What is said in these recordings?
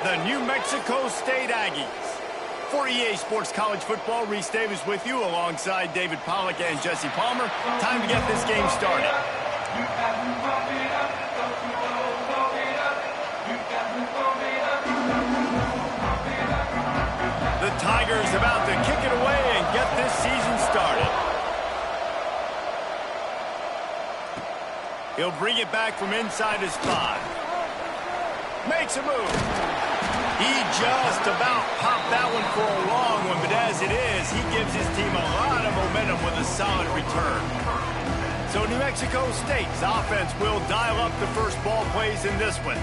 the New Mexico State Aggies. For EA Sports College Football, Reese Davis with you alongside David Pollack and Jesse Palmer. Time to get this game started. The Tigers about to kick it away and get this season started. He'll bring it back from inside his 5. Makes a move. He just about popped that one for a long one, but as it is, he gives his team a lot of momentum with a solid return. So New Mexico State's offense will dial up the first ball plays in this one.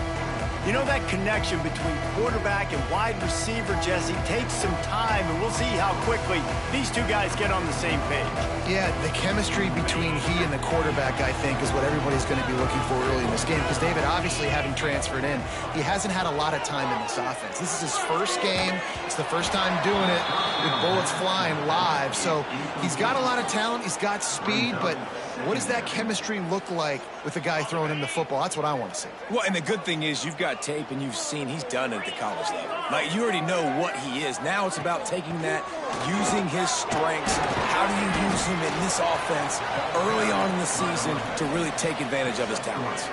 You know, that connection between quarterback and wide receiver, Jesse, takes some time, and we'll see how quickly these two guys get on the same page. Yeah, the chemistry between he and the quarterback, I think, is what everybody's going to be looking for early in this game. Because David, obviously, having transferred in, he hasn't had a lot of time in this offense. This is his first game. It's the first time doing it with bullets flying live. So he's got a lot of talent. He's got speed, but what does that chemistry look like with the guy throwing him the football? That's what I want to see. Well, and the good thing is you've got tape and you've seen he's done it at the college level. Like, you already know what he is. Now it's about taking that, using his strengths. How do you use him in this offense early on in the season to really take advantage of his talents?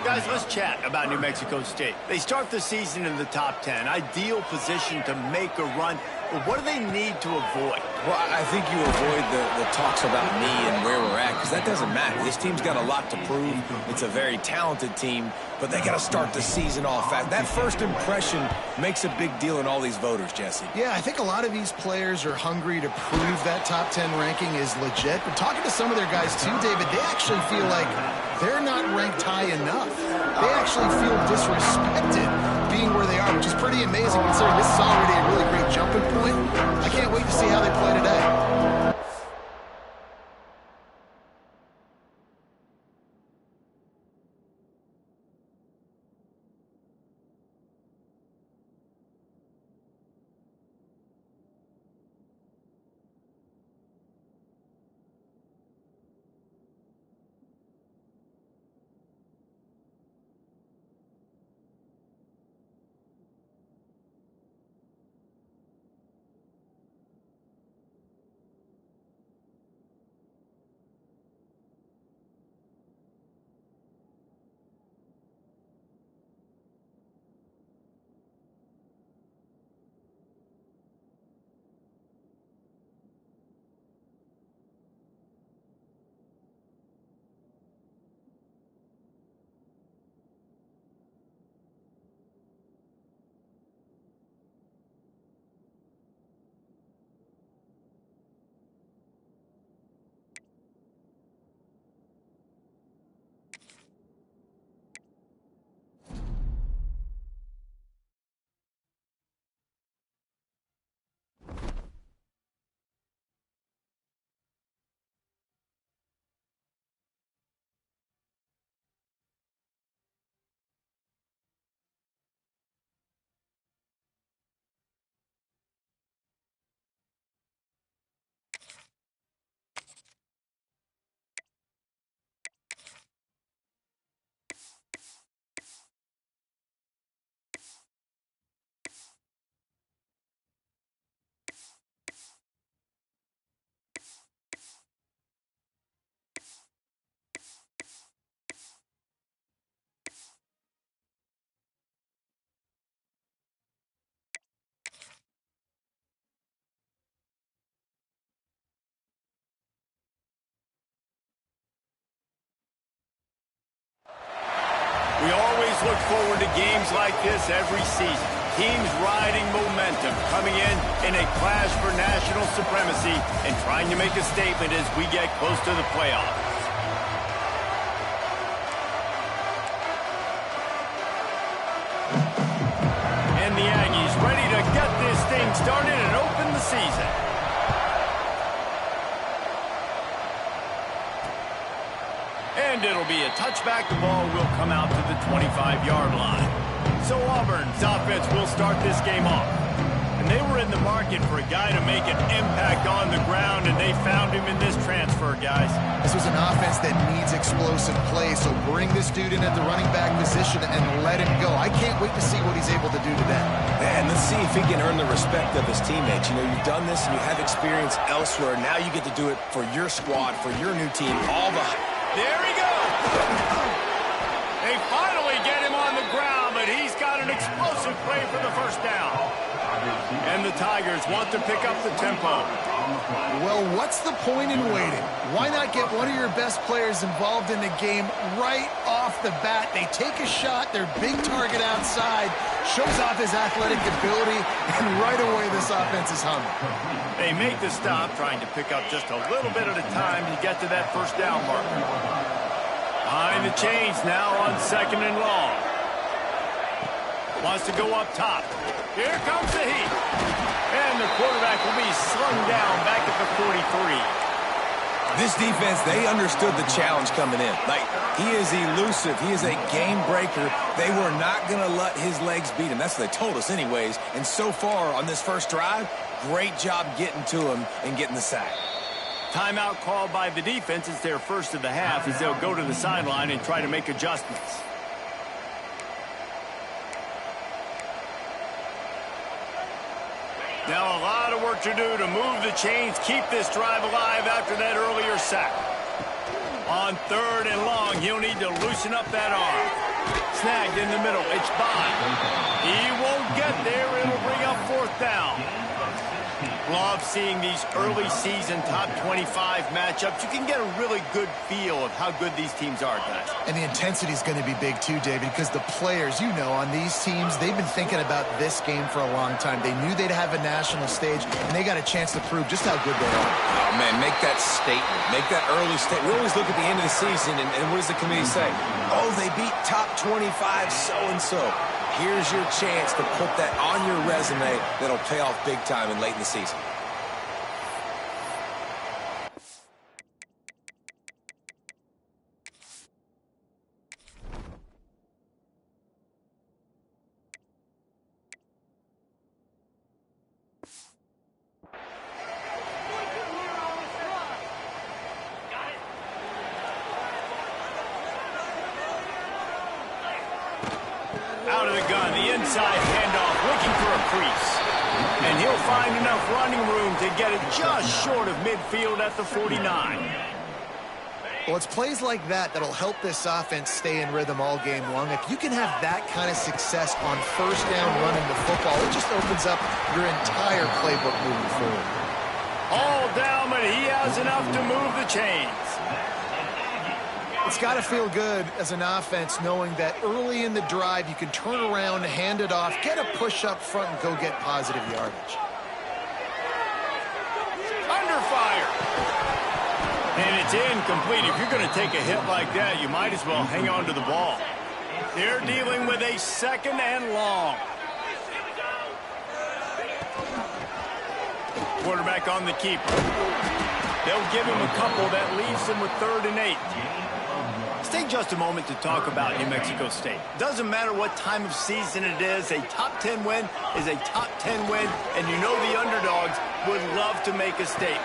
Guys, let's chat about New Mexico State. They start the season in the top 10. Ideal position to make a run. But what do they need to avoid? Well, I think you avoid the talks about me and where we're at, because that doesn't matter. This team's got a lot to prove. It's a very talented team, but they got to start the season off fast. That first impression makes a big deal in all these voters, Jesse. Yeah, I think a lot of these players are hungry to prove that top 10 ranking is legit. But talking to some of their guys too, David, they actually feel like they're not ranked high enough. They actually feel disrespected being where they are, which is pretty amazing considering this is already a really great jumping point. I can't wait to see how they play today. We always look forward to games like this every season. Teams riding momentum, coming in a clash for national supremacy and trying to make a statement as we get close to the playoffs. And the Aggies ready to get this thing started and open the season. And it'll be a touchback. The ball will come out to the 25-yard line. So Auburn's offense will start this game off. And they were in the market for a guy to make an impact on the ground, and they found him in this transfer, guys. This was an offense that needs explosive play, so bring this dude in at the running back position and let him go. I can't wait to see what he's able to do today. And let's see if he can earn the respect of his teammates. You know, you've done this and you have experience elsewhere. Now you get to do it for your squad, for your new team. There he goes! They finally get him on the ground, but he's got an explosive play for the first down. And the Tigers want to pick up the tempo. Well, what's the point in waiting? Why not get one of your best players involved in the game right off the bat? They take a shot, their big target outside, shows off his athletic ability, and right away this offense is humming. They make the stop, trying to pick up just a little bit at a time to get to that first down mark. Behind the chains now on 2nd and long. Wants to go up top. Here comes the heat. And the quarterback will be slung down back at the 43. This defense, they understood the challenge coming in. Like, he is elusive. He is a game breaker. They were not going to let his legs beat him. That's what they told us anyways. And so far on this first drive, great job getting to him and getting the sack. Timeout called by the defense. It's their first of the half as they'll go to the sideline and try to make adjustments. Now a lot of work to do to move the chains, keep this drive alive after that earlier sack. On 3rd and long, he'll need to loosen up that arm. Snagged in the middle, it's Bond. He won't get there, it'll bring up 4th down. Love seeing these early season top 25 matchups. You can get a really good feel of how good these teams are, guys. And the intensity is going to be big too, David, because the players, you know, on these teams, they've been thinking about this game for a long time. They knew they'd have a national stage, and they got a chance to prove just how good they are. Oh, man, make that statement. Make that early statement. We always look at the end of the season, and what does the committee say? Oh, they beat top 25 so-and-so. Here's your chance to put that on your resume that'll pay off big time and late in the season. Out of the gun, the inside handoff, looking for a crease. And he'll find enough running room to get it just short of midfield at the 49. Well, it's plays like that that'll help this offense stay in rhythm all game long. If you can have that kind of success on first down running the football, it just opens up your entire playbook moving forward. All down, but he has enough to move the chains. It's got to feel good as an offense knowing that early in the drive you can turn around, hand it off, get a push up front, and go get positive yardage. Under fire. And it's incomplete. If you're going to take a hit like that, you might as well hang on to the ball. They're dealing with a 2nd and long. Quarterback on the keeper. They'll give him a couple. That leaves him with 3rd and 8. Let's take just a moment to talk about New Mexico State. Doesn't matter what time of season it is, a top 10 win is a top 10 win, and you know the underdogs would love to make a statement.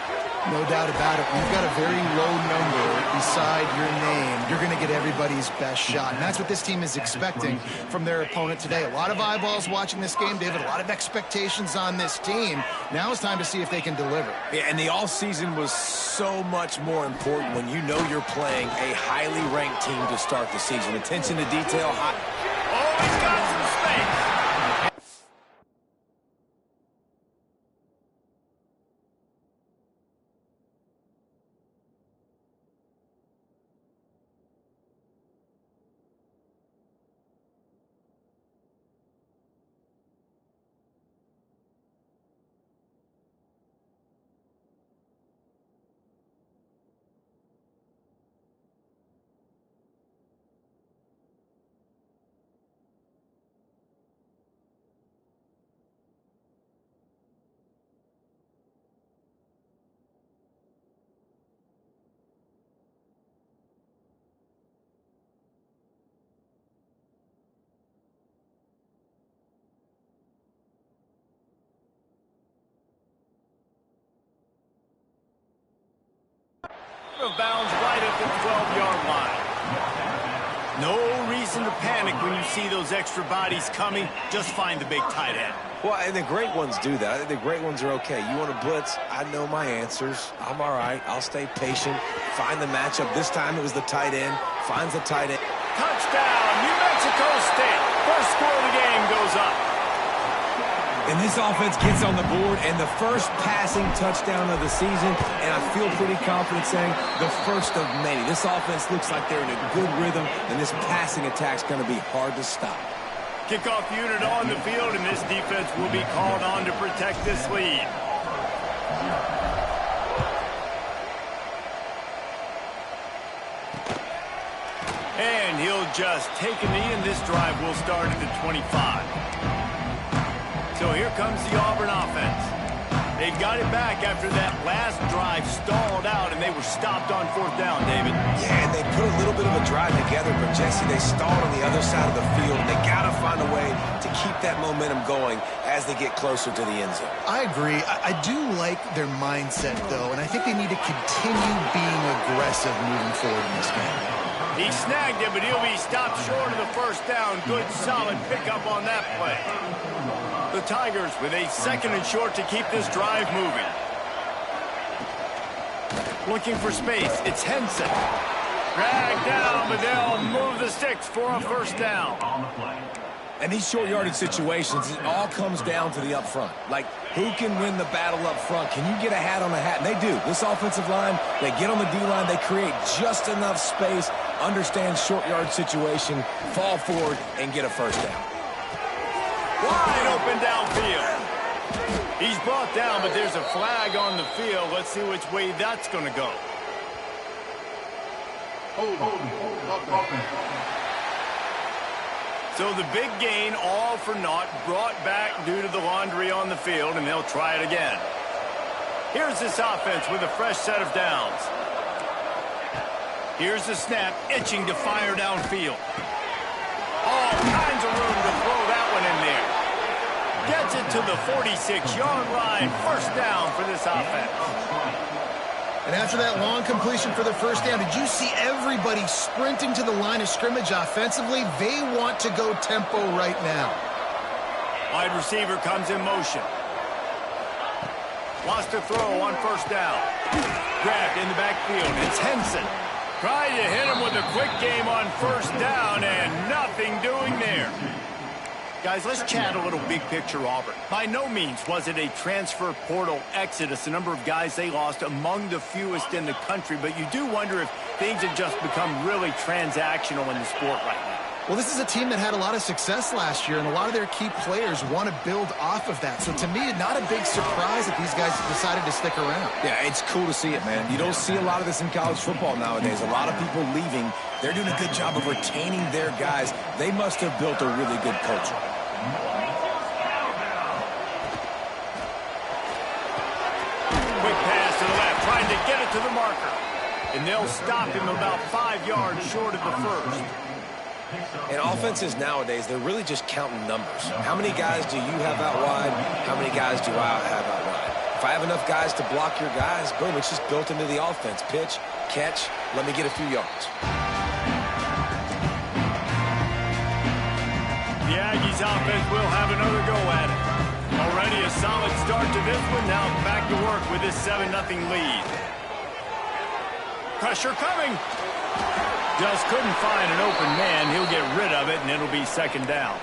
No doubt about it. When you've got a very low number beside your name, you're going to get everybody's best shot. And that's what this team is expecting from their opponent today. A lot of eyeballs watching this game, David. A lot of expectations on this team. Now it's time to see if they can deliver. Yeah, and the offseason was so much more important when you know you're playing a highly ranked team to start the season. Attention to detail. Oh, he's got some space. of bounds right at the 12-yard line. No reason to panic when you see those extra bodies coming. Just find the big tight end. Well, and the great ones do that. I think the great ones are okay. You want to blitz? I know my answers. I'm all right. I'll stay patient. Find the matchup. This time it was the tight end. Finds the tight end. Touchdown, New Mexico State. First score of the game goes up. And this offense gets on the board, and the first passing touchdown of the season, and I feel pretty confident saying the first of many. This offense looks like they're in a good rhythm, and this passing attack's going to be hard to stop. Kickoff unit on the field, and this defense will be called on to protect this lead. And he'll just take a knee, and this drive will start at the 25. So here comes the Auburn offense. They've got it back after that last drive stalled out, and they were stopped on fourth down, David. Yeah, and they put a little bit of a drive together, but, Jesse, they stalled on the other side of the field, and they got to find a way to keep that momentum going as they get closer to the end zone. I agree. I do like their mindset, though, and I think they need to continue being aggressive moving forward in this game. He snagged it, but he'll be stopped short of the first down. Good, solid pickup on that play. The Tigers with a second and short to keep this drive moving. Looking for space. It's Henson. Dragged down, but they'll move the sticks for a first down. And these short yardage situations, it all comes down to the up front. Like, who can win the battle up front? Can you get a hat on a hat? And they do. This offensive line, they get on the D-line, they create just enough space, understand short yard situation, fall forward, and get a first down. Wide open downfield. He's brought down, but there's a flag on the field. Let's see which way that's going to go. So the big gain, all for naught, brought back due to the laundry on the field, and they'll try it again. Here's this offense with a fresh set of downs. Here's the snap, itching to fire downfield. All kinds of room to throw that one in there. Gets it to the 46-yard line. First down for this offense. And after that long completion for the first down, did you see everybody sprinting to the line of scrimmage offensively? They want to go tempo right now. Wide receiver comes in motion. Lost a throw on first down. Grabbed in the backfield. It's Henson. Tried to hit him with a quick game on first down, and nothing doing there. Guys, let's chat a little big picture Auburn. By no means was it a transfer portal exodus, the number of guys they lost among the fewest in the country, but you do wonder if things have just become really transactional in the sport right now. Well, this is a team that had a lot of success last year, and a lot of their key players want to build off of that. So to me, not a big surprise that these guys decided to stick around. Yeah, it's cool to see it, man. You don't see a lot of this in college football nowadays. A lot of people leaving. They're doing a good job of retaining their guys. They must have built a really good culture. Quick pass to the left, trying to get it to the marker. And they'll stop him about 5 yards short of the first. And offenses nowadays, they're really just counting numbers. How many guys do you have out wide? How many guys do I have out wide? If I have enough guys to block your guys, boom, it's just built into the offense. Pitch, catch, let me get a few yards. The Aggies offense will have another go at it. Already a solid start to this one. Now back to work with this 7-0 lead. Pressure coming. Just couldn't find an open man. He'll get rid of it, and it'll be second down.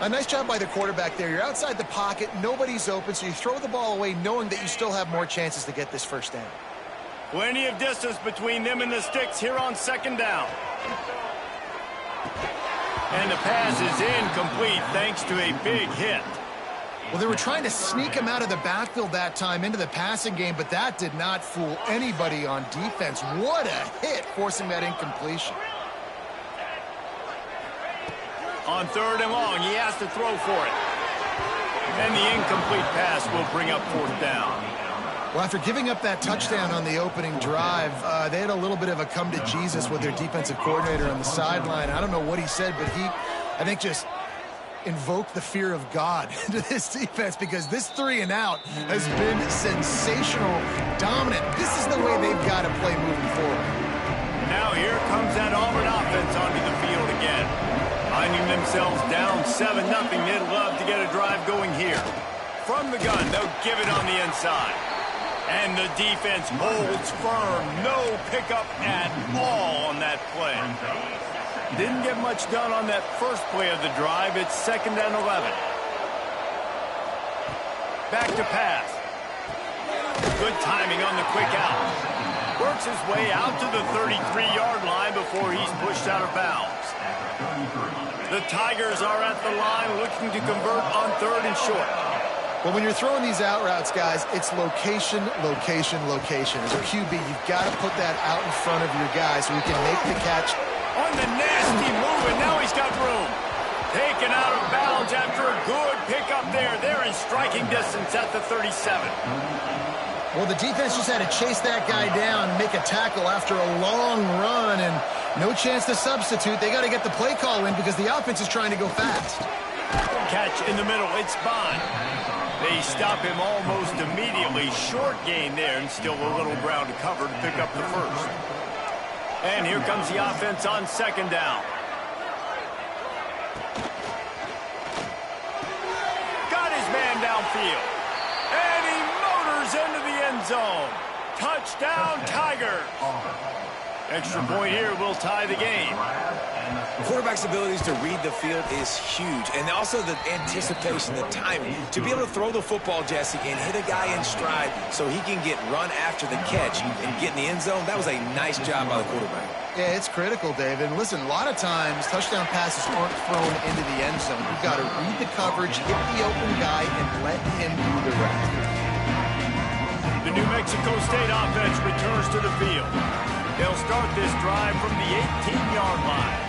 A nice job by the quarterback there. You're outside the pocket. Nobody's open, so you throw the ball away knowing that you still have more chances to get this first down. Plenty of distance between them and the sticks here on second down. And the pass is incomplete thanks to a big hit. Well, they were trying to sneak him out of the backfield that time into the passing game, but that did not fool anybody on defense. What a hit, forcing that incompletion. On third and long, he has to throw for it. And the incomplete pass will bring up fourth down. Well, after giving up that touchdown on the opening drive, they had a little bit of a come to Jesus with their defensive coordinator on the sideline. I don't know what he said, but he, I think, just invoke the fear of God into this defense, because this 3-and-out has been sensational, dominant. This is the way they've got to play moving forward. Now here comes that Auburn offense onto the field again. Finding themselves down 7-0, they'd love to get a drive going here. From the gun, they'll give it on the inside. And the defense holds firm. No pickup at all on that play. Didn't get much done on that first play of the drive. It's 2nd and 11. Back to pass. Good timing on the quick out. Works his way out to the 33-yard line before he's pushed out of bounds. The Tigers are at the line looking to convert on 3rd and short. Well, when you're throwing these out routes, guys, it's location, location, location. As a QB, you've got to put that out in front of your guy so he can make the catch. On the nasty move, and now he's got room. Taken out of bounds after a good pickup there. They're in striking distance at the 37. Well, the defense just had to chase that guy down and make a tackle after a long run, and no chance to substitute. They got to get the play call in because the offense is trying to go fast. Catch in the middle. It's Bond. They stop him almost immediately. Short gain there, and still a little ground to cover to pick up the first. And here comes the offense on 2nd down. Got his man downfield. And he motors into the end zone. Touchdown, Tigers. Extra point here will tie the game. The quarterback's abilities to read the field is huge, and also the anticipation, the timing. To be able to throw the football, Jesse, and hit a guy in stride so he can get run after the catch and get in the end zone, that was a nice job by the quarterback. Yeah, it's critical, David. And listen, a lot of times touchdown passes aren't thrown into the end zone. You've got to read the coverage, hit the open guy, and let him do the rest. The New Mexico State offense returns to the field. They'll start this drive from the 18-yard line.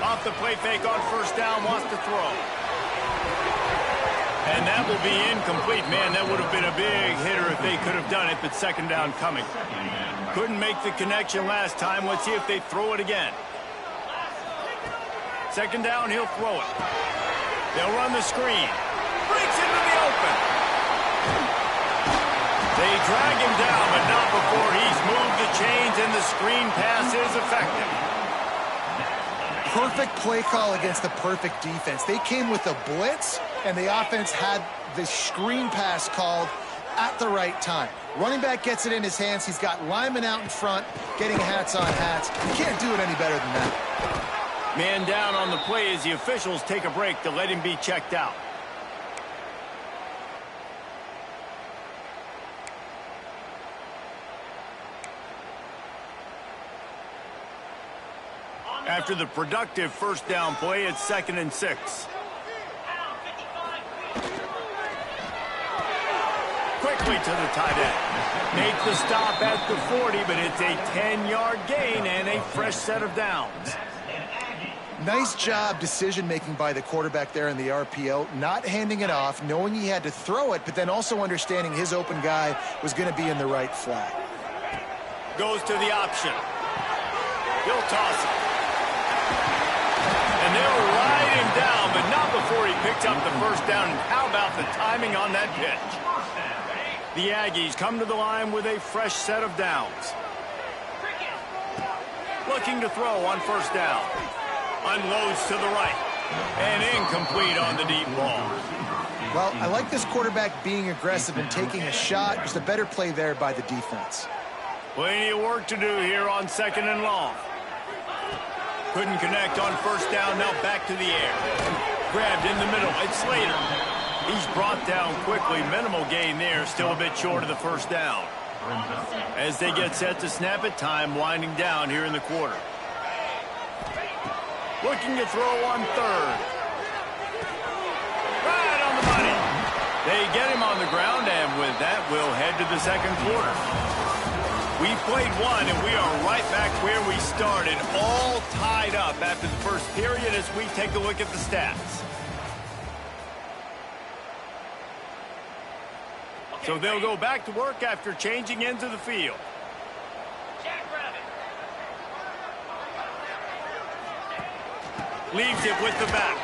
Off the play fake on 1st down, wants to throw. And that will be incomplete. Man, that would have been a big hitter if they could have done it, but 2nd down coming. Couldn't make the connection last time. Let's see if they throw it again. 2nd down, he'll throw it. They'll run the screen. Breaks into the open. They drag him down, but not before he's moved the chains, and the screen pass is effective. Perfect play call against the perfect defense. They came with a blitz, and the offense had the screen pass called at the right time. Running back gets it in his hands. He's got linemen out in front, getting hats on hats. You can't do it any better than that. Man down on the play as the officials take a break to let him be checked out. After the productive 1st down play, it's 2nd and 6. Quickly to the tight end. Make the stop at the 40, but it's a 10-yard gain and a fresh set of downs. Nice job decision-making by the quarterback there in the RPO, not handing it off, knowing he had to throw it, but then also understanding his open guy was going to be in the right flat. Goes to the option. He'll toss it. And they'll ride him down, but not before he picks up the 1st down. And how about the timing on that pitch? The Aggies come to the line with a fresh set of downs. Looking to throw on 1st down. Unloads to the right. And incomplete on the deep ball. Well, I like this quarterback being aggressive and taking a shot. Just a better play there by the defense. Plenty of work to do here on 2nd and long. Couldn't connect on 1st down, now back to the air. Grabbed in the middle, it's Slater. He's brought down quickly, minimal gain there, still a bit short of the 1st down. As they get set to snap it, time winding down here in the quarter. Looking to throw on 3rd. Right on the money. They get him on the ground, and with that, we'll head to the 2nd quarter. We played one, and we are right back where we started, all tied up after the 1st period as we take a look at the stats. So they'll go back to work after changing into the field. Leaves it with the back.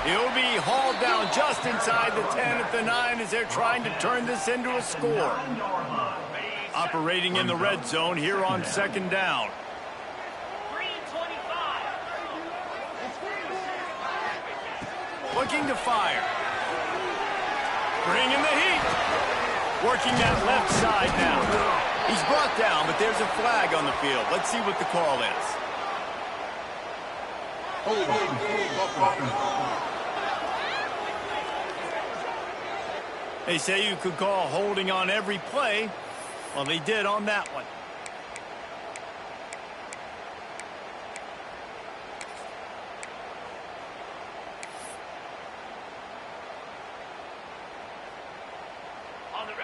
He'll be hauled down just inside the 10 at the 9 as they're trying to turn this into a score. Operating in the red zone here on 2nd down. Looking to fire. Bringing the heat. Working that left side now. He's brought down, but there's a flag on the field. Let's see what the call is. They say you could call holding on every play. Well, they did on that one.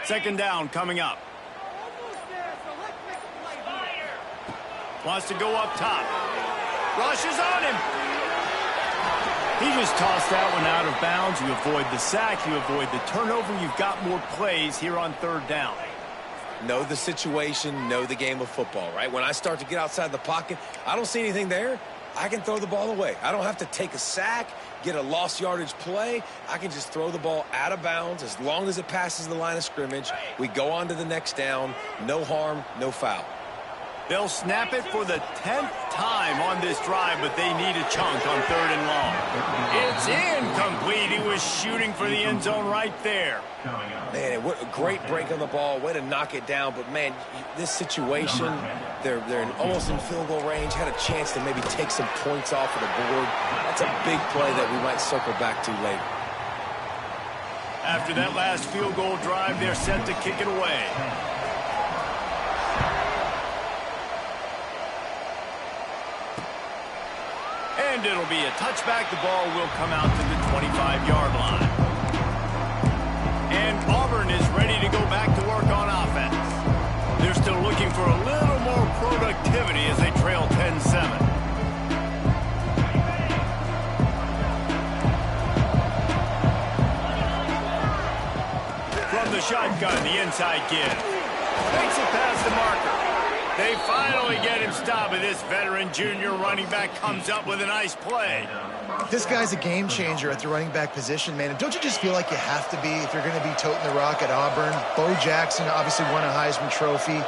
Second down coming up. Wants to go up top. Rushes on him. He just tossed that one out of bounds. You avoid the sack. You avoid the turnover. You've got more plays here on 3rd down. Know the situation, know the game of football, right? When I start to get outside the pocket, I don't see anything there. I can throw the ball away. I don't have to take a sack, get a lost yardage play. I can just throw the ball out of bounds as long as it passes the line of scrimmage. We go on to the next down. No harm, no foul. They'll snap it for the 10th time on this drive, but they need a chunk on 3rd and long. It's incomplete. He was shooting for the end zone right there. Man, what a great break on the ball. Way to knock it down. But, man, this situation, they're almost in field goal range. Had a chance to maybe take some points off of the board. That's a big play that we might circle back to later. After that last field goal drive, they're set to kick it away. And it'll be a touchback. The ball will come out to the 25-yard line. And Auburn is ready to go back to work on offense. They're still looking for a little more productivity as they trail 10-7. From the shotgun, the inside give. Makes it past the marker. They finally get him stopped, and this veteran junior running back comes up with a nice play. This guy's a game changer at the running back position, man. And don't you just feel like you have to be if you're going to be toting the rock at Auburn? Bo Jackson obviously won a Heisman Trophy.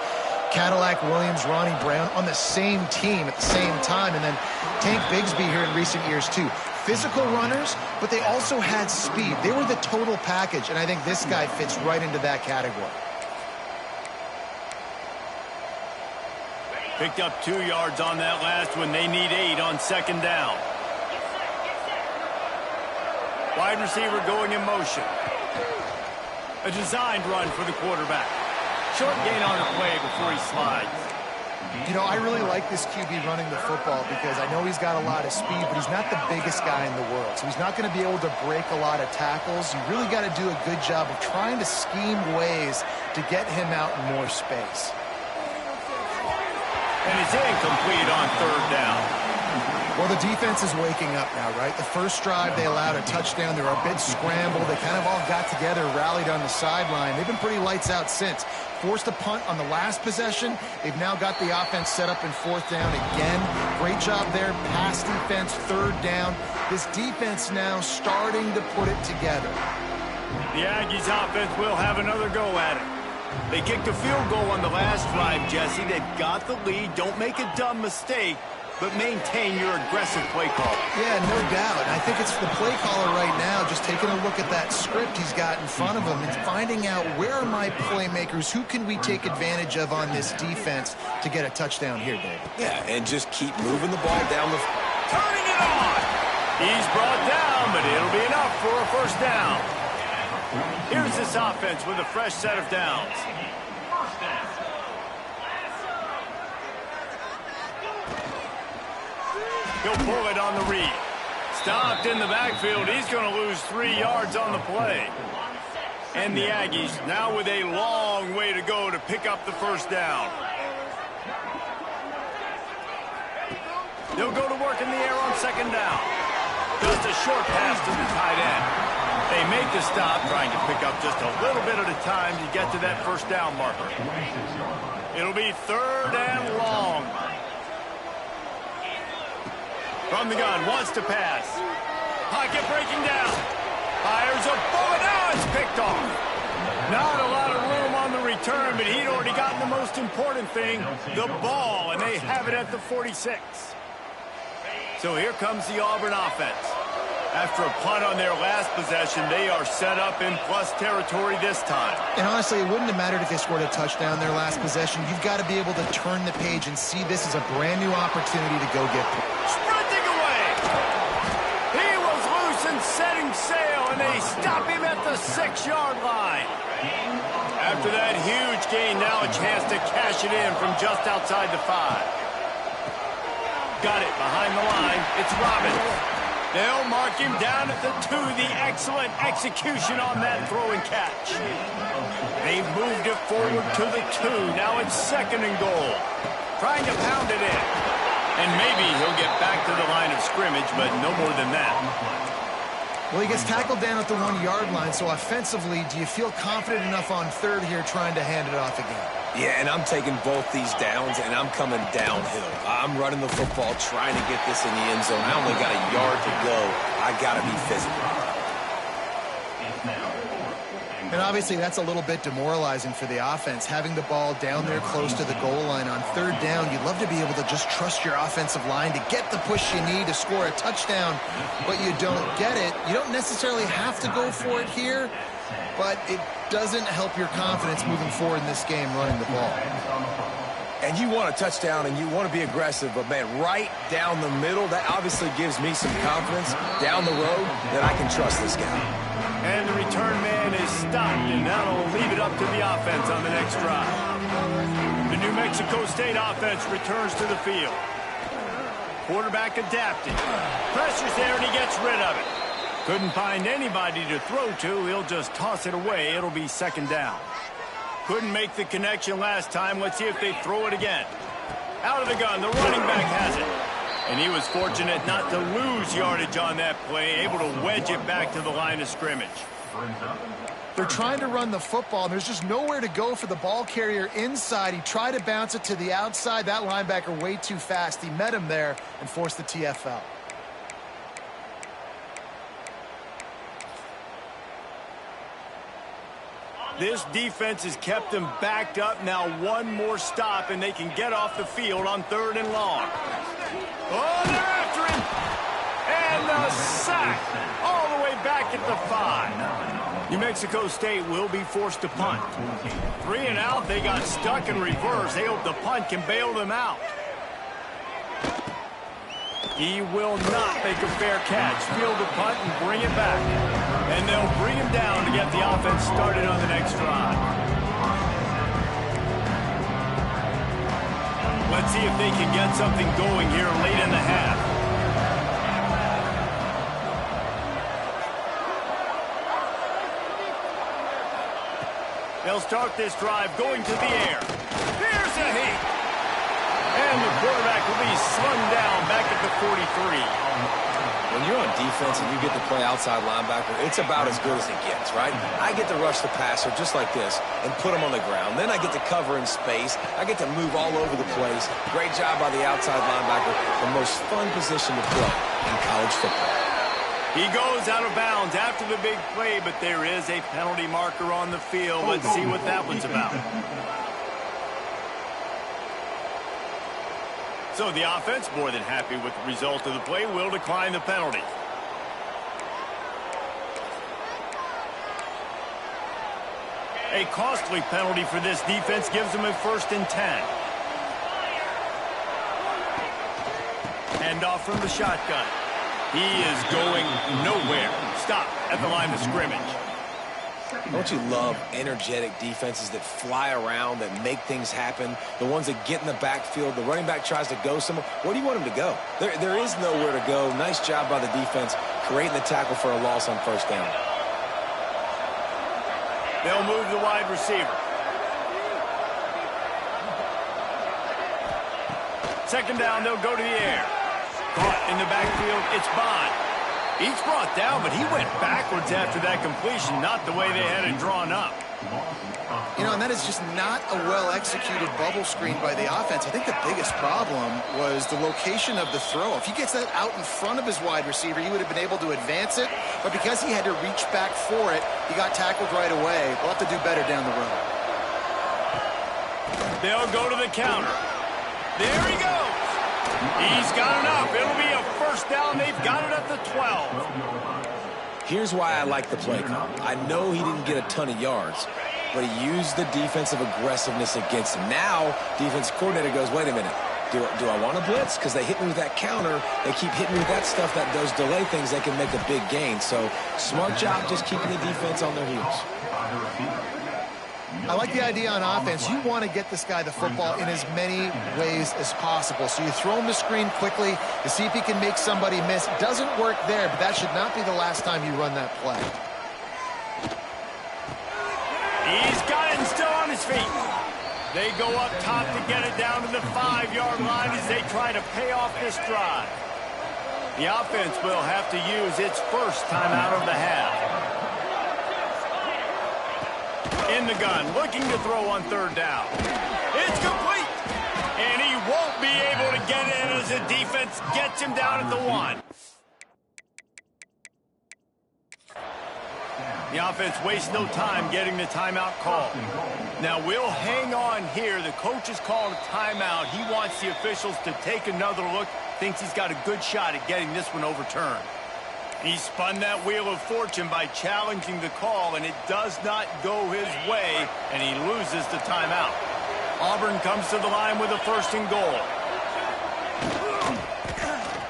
Cadillac Williams, Ronnie Brown on the same team at the same time. And then Tank Bigsby here in recent years, too. Physical runners, but they also had speed. They were the total package, and I think this guy fits right into that category. Picked up 2 yards on that last one. They need 8 on 2nd down. Wide receiver going in motion. A designed run for the quarterback. Short gain on the play before he slides. You know, I really like this QB running the football because I know he's got a lot of speed, but he's not the biggest guy in the world. So he's not going to be able to break a lot of tackles. You really got to do a good job of trying to scheme ways to get him out in more space. And it's incomplete on 3rd down. Well, the defense is waking up now, right? The first drive, they allowed a touchdown. They were a bit scrambled. They kind of all got together, rallied on the sideline. They've been pretty lights out since. Forced a punt on the last possession. They've now got the offense set up in 4th down again. Great job there. Pass defense, 3rd down. This defense now starting to put it together. The Aggies offense will have another go at it. They kicked a field goal on the last drive, Jesse. They've got the lead. Don't make a dumb mistake, but maintain your aggressive play call. Yeah, no doubt. I think it's the play caller right now just taking a look at that script he's got in front of him and finding out where are my playmakers, who can we take advantage of on this defense to get a touchdown here, David. Yeah, and just keep moving the ball down the... Turning it on! He's brought down, but it'll be enough for a 1st down. Here's this offense with a fresh set of downs. He'll pull it on the read. Stopped in the backfield. He's going to lose 3 yards on the play. And the Aggies now with a long way to go to pick up the 1st down. They'll go to work in the air on 2nd down. Just a short pass to the tight end. They make the stop, trying to pick up just a little bit at a time to get to that 1st down marker. It'll be 3rd and long. From the gun, wants to pass. Pocket breaking down. Fires a bullet. Now it's picked off. Not a lot of room on the return, but he'd already gotten the most important thing, the ball, and they have it at the 46. So here comes the Auburn offense. After a punt on their last possession, they are set up in plus territory this time. And honestly, it wouldn't have mattered if they scored a touchdown their last possession. You've got to be able to turn the page and see this as a brand new opportunity to go get points. Sprinting away. He was loose and setting sail, and they stop him at the 6-yard line. After that huge gain, now a chance to cash it in from just outside the 5. Got it behind the line. It's Robbins. They'll mark him down at the 2. The excellent execution on that throw and catch. They've moved it forward to the 2. Now it's 2nd and goal. Trying to pound it in. And maybe he'll get back to the line of scrimmage, but no more than that. Well, he gets tackled down at the 1-yard line, so offensively, do you feel confident enough on 3rd here trying to hand it off again? Yeah, and I'm taking both these downs, and I'm coming downhill. I'm running the football, trying to get this in the end zone. I only got a yard to go. I got to be physical. And obviously, that's a little bit demoralizing for the offense. Having the ball down there close to the goal line on 3rd down, you'd love to be able to just trust your offensive line to get the push you need to score a touchdown, but you don't get it. You don't necessarily have to go for it here, but it doesn't help your confidence moving forward in this game running the ball. And you want a touchdown and you want to be aggressive, but man, right down the middle, that obviously gives me some confidence down the road that I can trust this guy. And the return man is stopped, and that'll leave it up to the offense on the next drive. The New Mexico State offense returns to the field. Quarterback adapting. Pressure's there, and he gets rid of it. Couldn't find anybody to throw to. He'll just toss it away. It'll be 2nd down. Couldn't make the connection last time. Let's see if they throw it again. Out of the gun. The running back has it. And he was fortunate not to lose yardage on that play, able to wedge it back to the line of scrimmage. They're trying to run the football, and there's just nowhere to go for the ball carrier inside. He tried to bounce it to the outside. That linebacker way too fast. He met him there and forced the TFL. This defense has kept them backed up. Now one more stop, and they can get off the field on 3rd and long. Oh, they're after him. And the sack all the way back at the 5. New Mexico State will be forced to punt. 3 and out. They got stuck in reverse. They hope the punt can bail them out. He will not make a fair catch. Field the punt and bring it back. And they'll bring him down to get the offense started on the next drive. Let's see if they can get something going here late in the half. They'll start this drive going to the air. Here's a hit. And the quarterback will be slung down back at the 43. When you're on defense and you get to play outside linebacker, it's about as good as it gets, right? I get to rush the passer just like this and put him on the ground. Then I get to cover in space. I get to move all over the place. Great job by the outside linebacker. The most fun position to play in college football. He goes out of bounds after the big play, but there is a penalty marker on the field. Let's see what that one's about. So the offense, more than happy with the result of the play, will decline the penalty. A costly penalty for this defense gives them a 1st and 10. Handoff from the shotgun. He is going nowhere. Stop at the line of scrimmage. Don't you love energetic defenses that fly around, that make things happen? The ones that get in the backfield, the running back tries to go somewhere. Where do you want him to go? There is nowhere to go. Nice job by the defense creating the tackle for a loss on 1st down. They'll move the wide receiver. 2nd down, they'll go to the air. Caught in the backfield, it's Bond. He's brought down, but he went backwards after that completion, not the way they had it drawn up. You know, and that is just not a well-executed bubble screen by the offense. I think the biggest problem was the location of the throw. If he gets that out in front of his wide receiver, he would have been able to advance it. But because he had to reach back for it, he got tackled right away. We'll have to do better down the road. They'll go to the counter. There he goes. He's got enough. It'll be a first down. They've got it at the 12. Here's why I like the play call. I know he didn't get a ton of yards, but he used the defensive aggressiveness against him. Now, defense coordinator goes, wait a minute, do I want to blitz? Because they hit me with that counter. They keep hitting me with that stuff, those delay things, they can make a big gain. So, smart job just keeping the defense on their heels. I like the idea on offense. You want to get this guy the football in as many ways as possible. So you throw him the screen quickly to see if he can make somebody miss. It doesn't work there, but that should not be the last time you run that play. He's got it and still on his feet. They go up top to get it down to the 5-yard line as they try to pay off this drive. The offense will have to use its first timeout of the half. In the gun, looking to throw on third down. It's complete. And he won't be able to get in as the defense gets him down at the 1. The offense wastes no time getting the timeout called. Now we'll hang on here. The coach has called a timeout. He wants the officials to take another look. Thinks he's got a good shot at getting this one overturned. He spun that wheel of fortune by challenging the call, and it does not go his way, and he loses the timeout. Auburn comes to the line with a 1st and goal.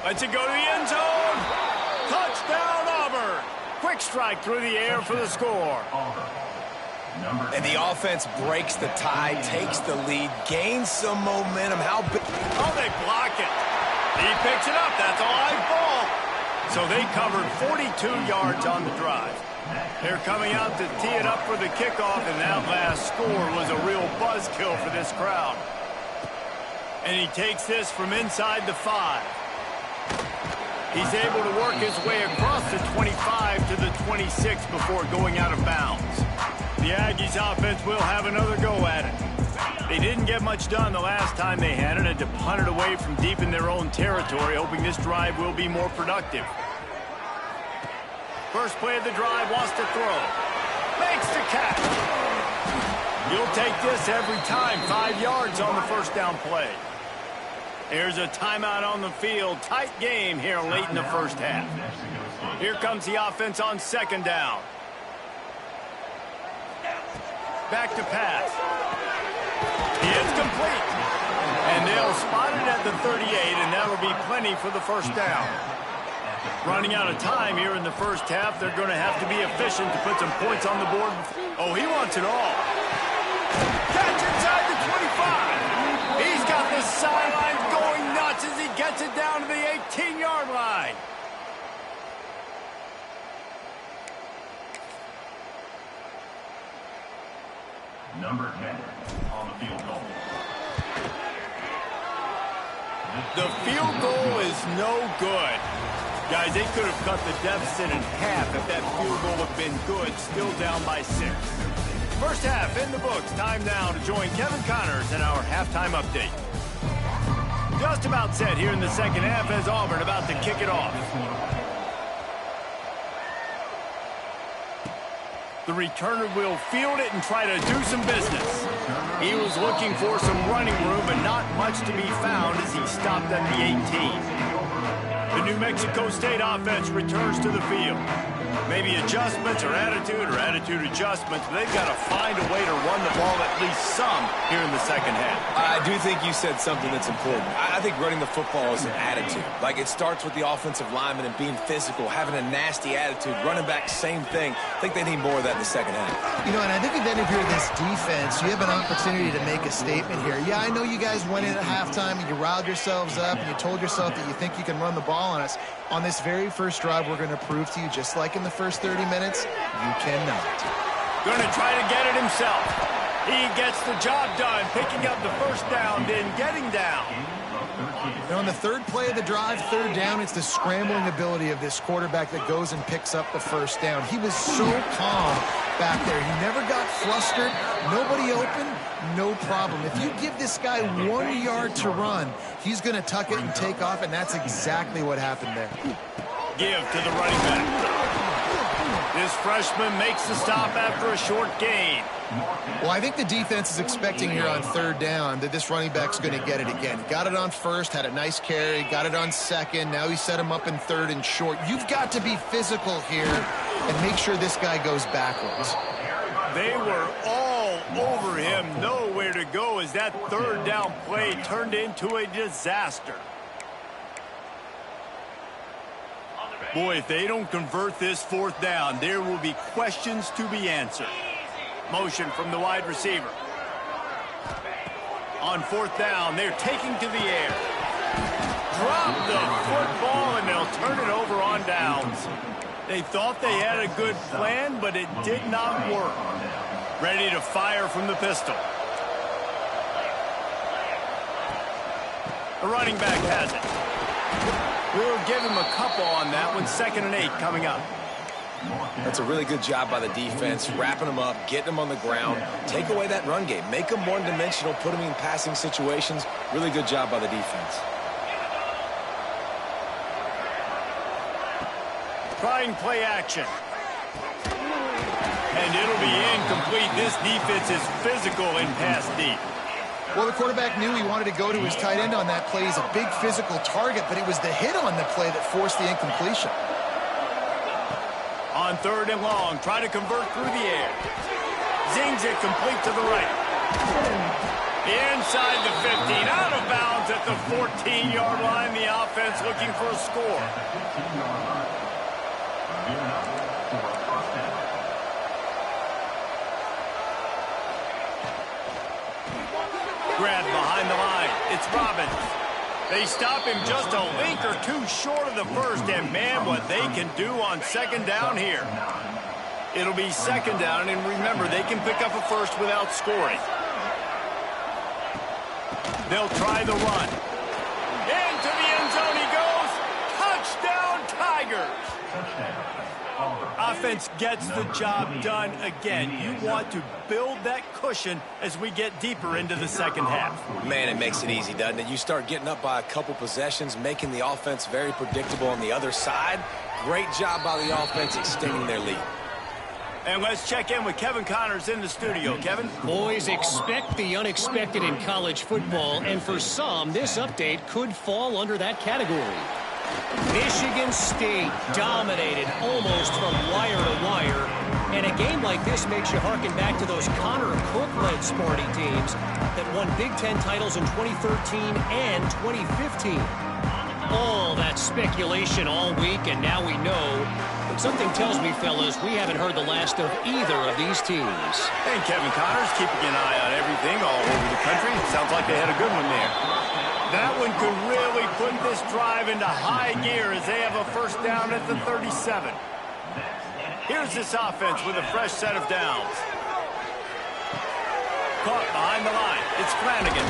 Lets it go to the end zone. Touchdown, Auburn. Quick strike through the air for the score. And the offense breaks the tie, takes the lead, gains some momentum. How big? Oh, they block it. He picks it up. That's a live ball. So they covered 42 yards on the drive. They're coming out to tee it up for the kickoff, and that last score was a real buzzkill for this crowd. And he takes this from inside the 5. He's able to work his way across the 25 to the 26 before going out of bounds. The Aggies offense will have another go at it. They didn't get much done the last time they had it, and to punt it away from deep in their own territory, hoping this drive will be more productive. First play of the drive, wants to throw. Makes the catch. You'll take this every time. 5 yards on the first down play. There's a timeout on the field. Tight game here late in the first half. Here comes the offense on 2nd down. Back to pass. It's complete. And they'll spot it at the 38, and that'll be plenty for the first down. Running out of time here in the first half. They're going to have to be efficient to put some points on the board. Oh, he wants it all. Catch inside the 25. He's got the sidelines going nuts as he gets it down to the 18-yard line. Number 10 on the field goal. The field goal is no good. Guys, they could have cut the deficit in half if that field goal had been good, still down by 6. First half in the books. Time now to join Kevin Connors in our halftime update. Just about set here in the second half as Auburn about to kick it off. The returner will field it and try to do some business. He was looking for some running room, but not much to be found as he stopped at the 18. The New Mexico State offense returns to the field. Maybe adjustments or attitude adjustments, but they've got to find a way to run the ball at least some here in the second half. I do think you said something that's important. I think running the football is an attitude. Like, it starts with the offensive lineman and being physical, having a nasty attitude. Running back, same thing. I think they need more of that in the second half. You know, and I think then if you're this defense, you have an opportunity to make a statement here. Yeah, I know you guys went in at halftime and you riled yourselves up and you told yourself that you think you can run the ball on us. On this very first drive, we're going to prove to you, just like in the first 30 minutes, you cannot. Going to try to get it himself. He gets the job done, picking up the first down, then getting down. And on the third play of the drive, 3rd down, it's the scrambling ability of this quarterback that goes and picks up the first down. He was so calm back there. He never got flustered. Nobody open, no problem. If you give this guy 1 yard to run, he's going to tuck it and take off, and that's exactly what happened there. Give to the running back. This freshman makes the stop after a short gain. Well, I think the defense is expecting here on third down that this running back's going to get it again. He got it on first, had a nice carry, got it on second. Now he set him up in third and short. You've got to be physical here and make sure this guy goes backwards. They were all over him, nowhere to go as that third down play turned into a disaster. Boy, if they don't convert this fourth down, there will be questions to be answered. Motion from the wide receiver. On fourth down, they're taking to the air. Drop the football, and they'll turn it over on downs. They thought they had a good plan, but it did not work. Ready to fire from the pistol. The running back has it. We'll give him a couple on that one. 2nd and 8 coming up. That's a really good job by the defense, wrapping them up, getting them on the ground. Take away that run game. Make them one-dimensional, put them in passing situations. Really good job by the defense. Trying play action. And it'll be incomplete. This defense is physical in pass deep. Well, the quarterback knew he wanted to go to his tight end on that play. He's a big physical target, but it was the hit on the play that forced the incompletion. On 3rd and long, try to convert through the air. Zings it complete to the right. Inside the 15, out of bounds at the 14-yard line. The offense looking for a score. Grab behind the line. It's Robbins. They stop him just a link or two short of the first, and man, what they can do on 2nd down here. It'll be 2nd down, and remember, they can pick up a first without scoring. They'll try the run. Into the end zone he goes. Touchdown, Tigers. Offense gets the job done again. You want to build that cushion as we get deeper into the 2nd half. Man, it makes it easy, doesn't it? You start getting up by a couple possessions, making the offense very predictable on the other side. Great job by the offense extending their lead. And let's check in with Kevin Connors in the studio. Kevin? Boys, expect the unexpected in college football, and for some, this update could fall under that category. Michigan State dominated almost from wire to wire, and a game like this makes you harken back to those Connor Cook-led Sparty teams that won Big Ten titles in 2013 and 2015. All that speculation all week, and now we know. But something tells me, fellas, we haven't heard the last of either of these teams. And Kevin Connors keeping an eye on everything all over the country. Sounds like they had a good one there. That one could really put this drive into high gear as they have a first down at the 37. Here's this offense with a fresh set of downs. Caught behind the line. It's Flanagan.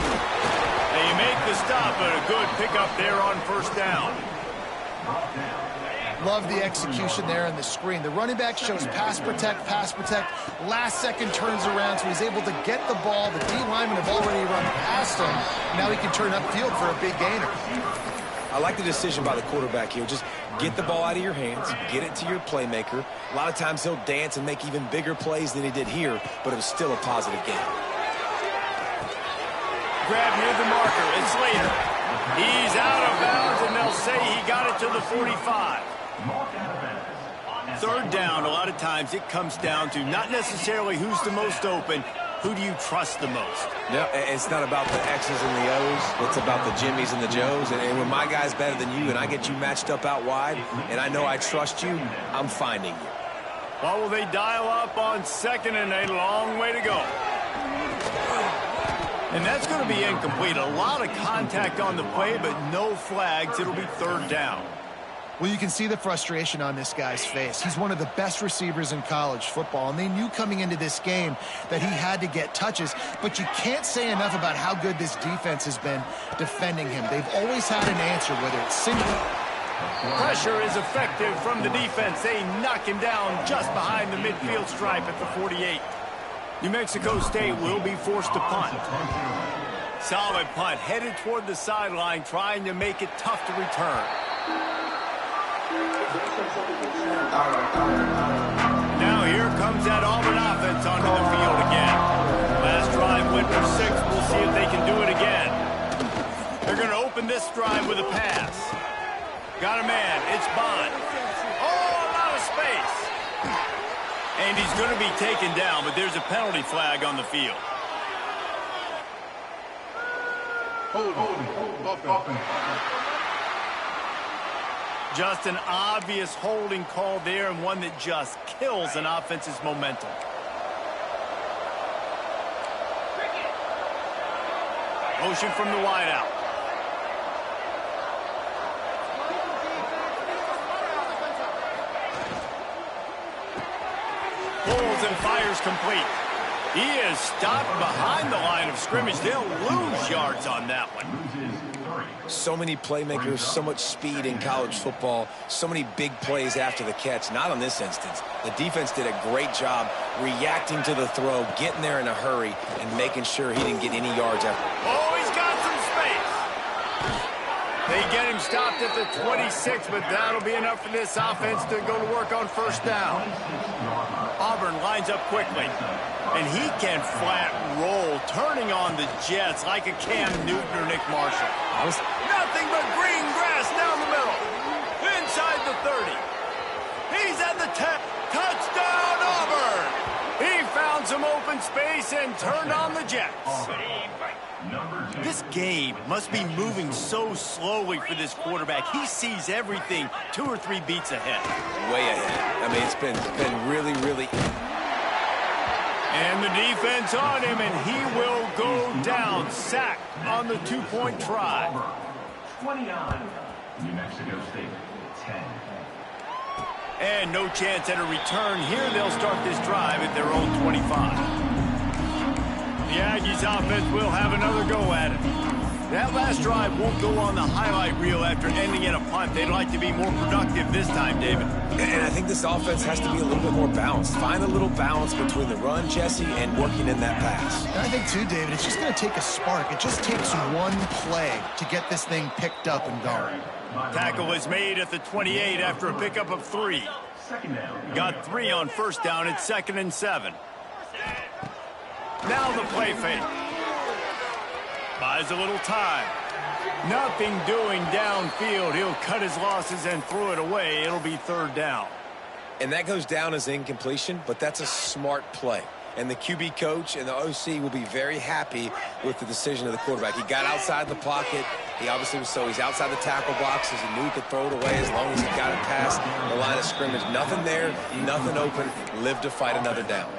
They make the stop, but a good pickup there on first down. Love the execution there on the screen. The running back shows pass protect. Last second turns around, so he's able to get the ball. The D linemen have already run past him. Now he can turn upfield for a big gainer. I like the decision by the quarterback here. Just get the ball out of your hands, get it to your playmaker. A lot of times he'll dance and make even bigger plays than he did here, but it was still a positive game. Grab near the marker. It's Slater. He's out of bounds, and they'll say he got it to the 45. 3rd down, a lot of times it comes down to not necessarily who's the most open, who do you trust the most? Yeah, it's not about the X's and the O's. It's about the Jimmies and the Joes. And when my guy's better than you and I get you matched up out wide and I know I trust you, I'm finding you. Well, will they dial up on 2nd and a long way to go? And that's going to be incomplete. A lot of contact on the play, but no flags. It'll be 3rd down. Well, you can see the frustration on this guy's face. He's one of the best receivers in college football, and they knew coming into this game that he had to get touches, but you can't say enough about how good this defense has been defending him. They've always had an answer, whether it's single. Pressure is effective from the defense. They knock him down just behind the midfield stripe at the 48. New Mexico State will be forced to punt. Solid punt, headed toward the sideline, trying to make it tough to return. Now here comes that Auburn offense onto the field again. Last drive went for 6. We'll see if they can do it again. They're going to open this drive with a pass. Got a man. It's Bond. Oh, a lot of space. And he's going to be taken down, but there's a penalty flag on the field. Just an obvious holding call there, and one that just kills an offense's momentum. Motion from the wideout. Pulls and fires complete. He is stopped behind the line of scrimmage. They'll lose yards on that one. So many playmakers, so much speed in college football, so many big plays after the catch. Not on this instance. The defense did a great job reacting to the throw, getting there in a hurry, and making sure he didn't get any yards after. Oh, he's got some space. They get him stopped at the 26, but that'll be enough for this offense to go to work on first down. Auburn lines up quickly, and he can flat roll, turning on the Jets like a Cam Newton or Nick Marshall. Nothing but green grass down the middle. Inside the 30. He's at the 10. Touchdown, Auburn! He found some open space and turned on the Jets. This game must be moving so slowly for this quarterback. He sees everything 2 or 3 beats ahead. Way ahead. I mean, it's been really, really... And the defense on him, and he will go down. Sacked on the 2-point try. 29, New Mexico State, 10. And no chance at a return here. They'll start this drive at their own 25. The Aggies offense will have another go at it. That last drive won't go on the highlight reel after ending in a punt. They'd like to be more productive this time, David. And I think this offense has to be a little bit more balanced. Find a little balance between the run, Jesse, and working in that pass. And I think, too, David, it's just going to take a spark. It just takes one play to get this thing picked up and going. Tackle is made at the 28 after a pickup of 3. Got 3 on first down. It's 2nd and 7. Now the play fake. Buys a little time. Nothing doing downfield. He'll cut his losses and throw it away. It'll be 3rd down. And that goes down as incompletion, but that's a smart play. And the QB coach and the OC will be very happy with the decision of the quarterback. He got outside the pocket. He obviously was he's outside the tackle boxes. He knew he could throw it away as long as he got it past the line of scrimmage. Nothing there, nothing open. Live to fight another down.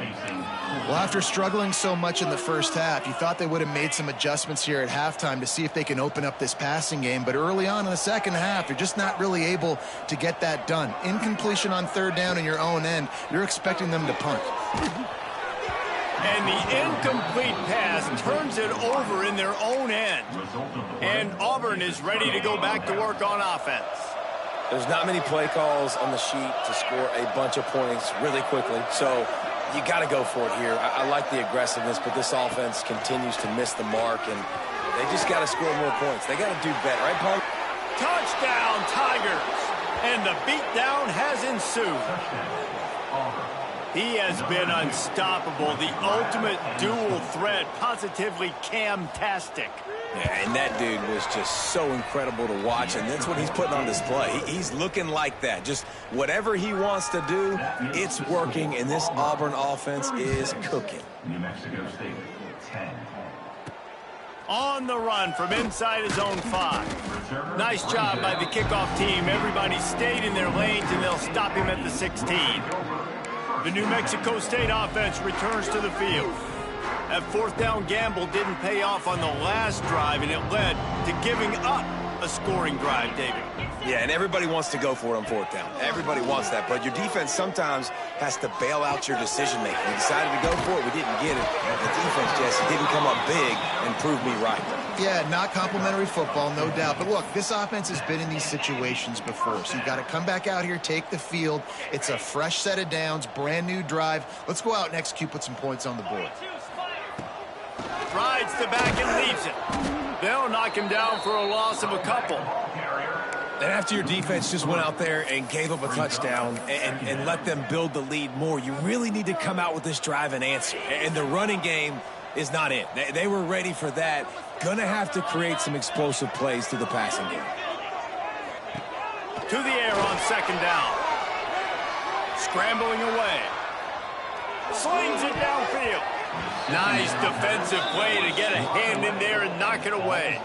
Well, after struggling so much in the first half, you thought they would have made some adjustments here at halftime to see if they can open up this passing game. But early on in the second half, they're just not really able to get that done. Incompletion on 3rd down in your own end, you're expecting them to punt. And the incomplete pass turns it over in their own end. And Auburn is ready to go back to work on offense. There's not many play calls on the sheet to score a bunch of points really quickly. So you got to go for it here. I like the aggressiveness, but this offense continues to miss the mark, and they just got to score more points. They got to do better, right, Paul? Touchdown, Tigers! And the beatdown has ensued. He has been unstoppable. The ultimate dual threat, positively Cam-tastic. Yeah, and that dude was just so incredible to watch, and that's what he's putting on display. He's looking like that. Just whatever he wants to do, it's working, and this Auburn offense is cooking. New Mexico State, 10. On the run from inside his own 5. Nice job by the kickoff team. Everybody stayed in their lanes, and they'll stop him at the 16. The New Mexico State offense returns to the field. That 4th down gamble didn't pay off on the last drive, and it led to giving up a scoring drive, David. Yeah, and everybody wants to go for it on fourth down. Everybody wants that, but your defense sometimes has to bail out your decision-making. We decided to go for it. We didn't get it. The defense just didn't come up big and prove me right. Yeah, not complimentary football, no doubt. But look, this offense has been in these situations before, so you got to come back out here, take the field. It's a fresh set of downs, brand new drive. Let's go out and execute, put some points on the board. Rides the back and leaves it. They'll knock him down for a loss of a couple. And after your defense just went out there and gave up a touchdown and let them build the lead more, you really need to come out with this drive and answer. And the running game is not it. They were ready for that. Gonna have to create some explosive plays through the passing game. To the air on second down. Scrambling away. Slings it downfield. Nice defensive play to get a hand in there and knock it away.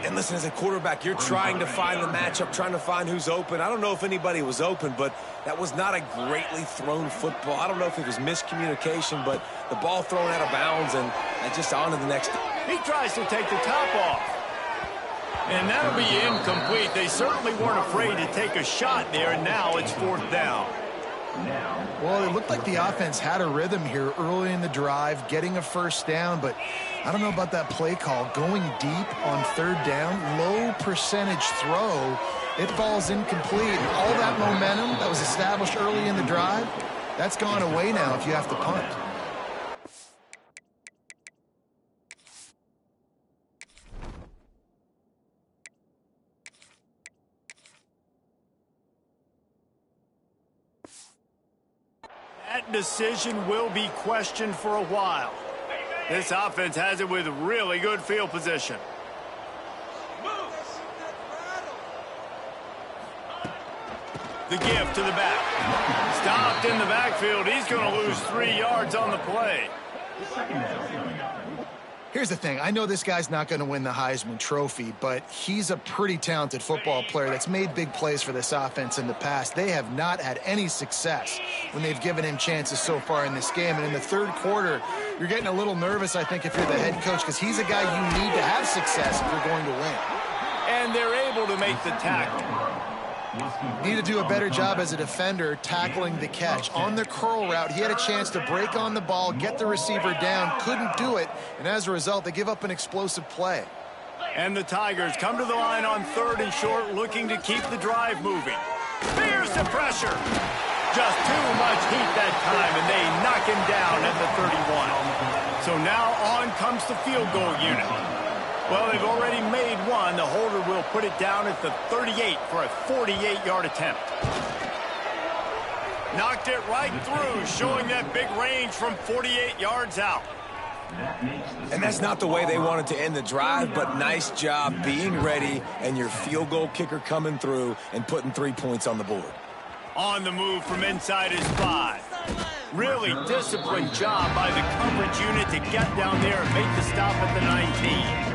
And listen, as a quarterback, you're trying to find the matchup, trying to find who's open. I don't know if anybody was open, but that was not a greatly thrown football. I don't know if it was miscommunication, but the ball thrown out of bounds and just on to the next. He tries to take the top off. And that'll be incomplete. They certainly weren't afraid to take a shot there, and now it's fourth down. Well, it looked like the offense had a rhythm here early in the drive, getting a first down, but I don't know about that play call. Going deep on third down, low percentage throw, it falls incomplete. And all that momentum that was established early in the drive, that's gone away now if you have to punt. That decision will be questioned for a while. This offense has it with really good field position. The give to the back. Stopped in the backfield. He's going to lose 3 yards on the play. Here's the thing. I know this guy's not going to win the Heisman Trophy, but he's a pretty talented football player that's made big plays for this offense in the past. They have not had any success when they've given him chances so far in this game. And in the third quarter, you're getting a little nervous, I think, if you're the head coach, because he's a guy you need to have success if you're going to win. And they're able to make the tackle. Need to do a better job as a defender tackling the catch. On the curl route, he had a chance to break on the ball, get the receiver down, couldn't do it, and as a result, they give up an explosive play. And the Tigers come to the line on third and short, looking to keep the drive moving. Fears the pressure. Just too much heat that time, and they knock him down at the 31. So now on comes the field goal unit. Well, they've already made one. The holder will put it down at the 38 for a 48-yard attempt. Knocked it right through, showing that big range from 48 yards out. And that's not the way they wanted to end the drive, but nice job being ready and your field goal kicker coming through and putting 3 points on the board. On the move from inside his 5. Really disciplined job by the coverage unit to get down there and make the stop at the 19.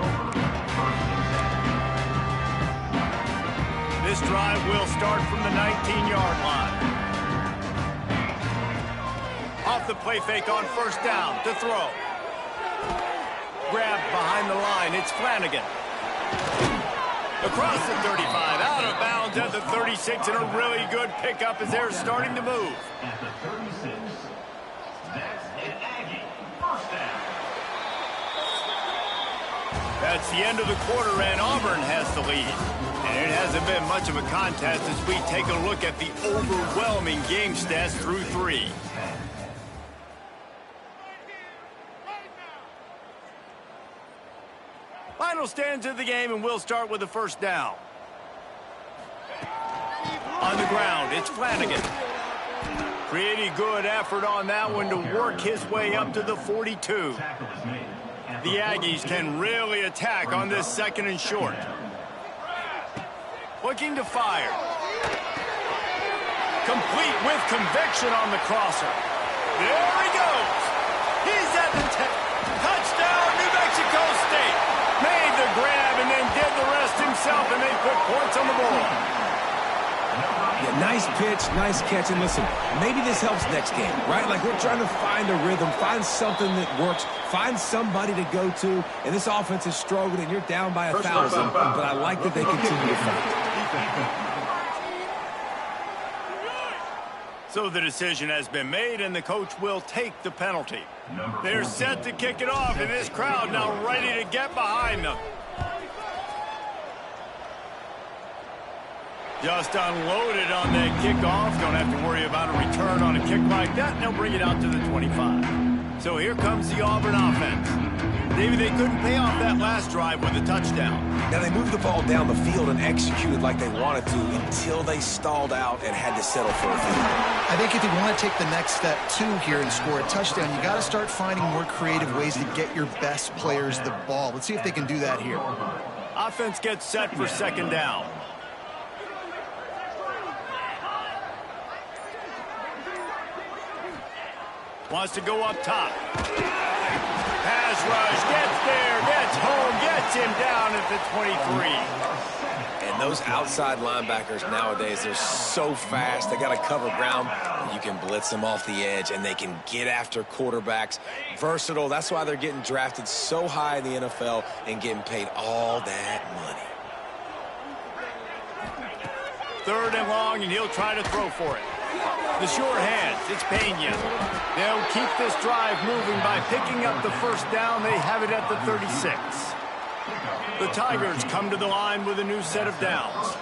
This drive will start from the 19-yard line. Off the play fake on first down to throw. Grabbed behind the line, it's Flanagan. Across the 35, out of bounds at the 36, and a really good pickup as they're starting to move. At the 36, that's an Aggie. First down. That's the end of the quarter, and Auburn has the lead. And it hasn't been much of a contest as we take a look at the overwhelming game stats through 3. Final stands of the game, and we'll start with the first down. On the ground, it's Flanagan. Pretty good effort on that one to work his way up to the 42. The Aggies can really attack on this second and short. Looking to fire. Complete with conviction on the crosser. There he goes. He's at the 10. Touchdown, New Mexico State. Made the grab and then did the rest himself, and they put points on the board. Yeah, nice pitch, nice catch, and listen, maybe this helps next game, right? Like we're trying to find a rhythm, find something that works, find somebody to go to, and this offense is struggling, and you're down by 1,000, but I like that they continue to fight. So the decision has been made, and the coach will take the penalty. They're set to kick it off, and this crowd now ready to get behind them. Just unloaded on that kickoff. Don't have to worry about a return on a kick like that, and they'll bring it out to the 25. So here comes the Auburn offense. David, they couldn't pay off that last drive with a touchdown. Now, they moved the ball down the field and executed like they wanted to until they stalled out and had to settle for a field goal. I think if you want to take the next step, too, here and score a touchdown, you got to start finding more creative ways to get your best players the ball. Let's see if they can do that here. Offense gets set for second down. Wants to go up top. Pass rush, gets there, gets home, gets him down at the 23. And those outside linebackers nowadays, they're so fast. They got to cover ground. You can blitz them off the edge, and they can get after quarterbacks. Versatile. That's why they're getting drafted so high in the NFL and getting paid all that money. 3rd and long, and he'll try to throw for it. The sure hands, it's Pena. They'll keep this drive moving by picking up the first down. They have it at the 36. The Tigers come to the line with a new set of downs.